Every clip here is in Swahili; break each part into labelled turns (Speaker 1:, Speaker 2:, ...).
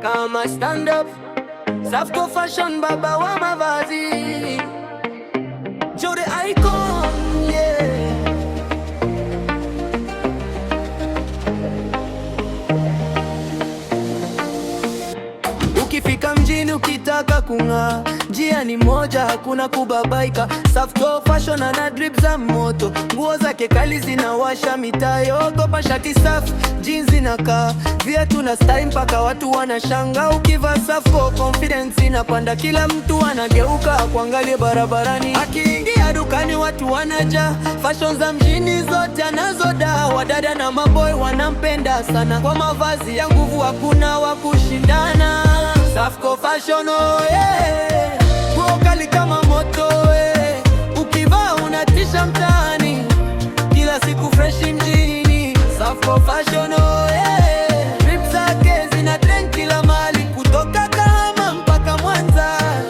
Speaker 1: Kama stand up, Safco Fashion, baba wa mavazi, Joe the icon, yeah. Ukifika mjini ukitaka kung'aa, njia ni moja, hakuna kubabaika. Safco Fashion ana drip za moto, nguo zake kali zinawasha mitaa yote. Shati safi, jeans zinakaa, viatu na style mpaka watu wanashangaa. Ukivaa Safco confidence inapanda, kila mtu anageuka kuangalia barabarani. Akiingia dukani watu wanajaa, fashion za mjini zote anazoda. Wadada na maboy wanampenda sana, kwa mavazi ya nguvu hakuna wa kushindana. Safco Fashion, oh yeah. Nguo kali kama moto, ukivaa unatisha mtaani, kila siku fresh mjini. Safco Fashion, oh yeah. Drip zake zina trend kila mahali, kutoka Kahama mpaka Mwanza.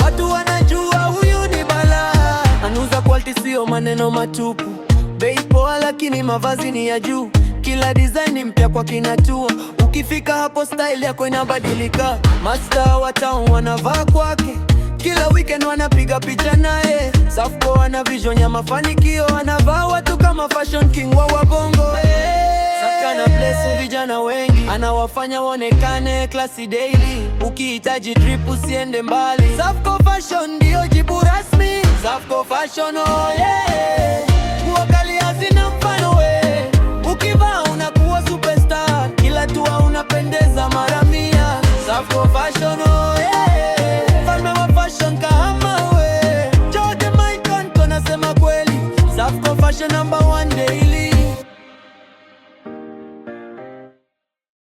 Speaker 1: Watu wanajua huyu ni balaa, anuza quality, sio maneno matupu. Bei poa lakini mavazi ni ya juu, kila design mpya kwa kinatua. Ukifika hapo style yako inabadilika. Master wa town wanavaa kwake, kila weekend wanapiga picha naye. Safco ana vision ya mafanikio, anavaa watu kama fashion king wa wabongo. Saka na bless vijana wengi, anawafanya waonekane classy daily. Ukihitaji drip usiende mbali, Safco Fashion ndio jibu rasmi. Safco Fashion, oh yeah. Nguo kali hazina mfano.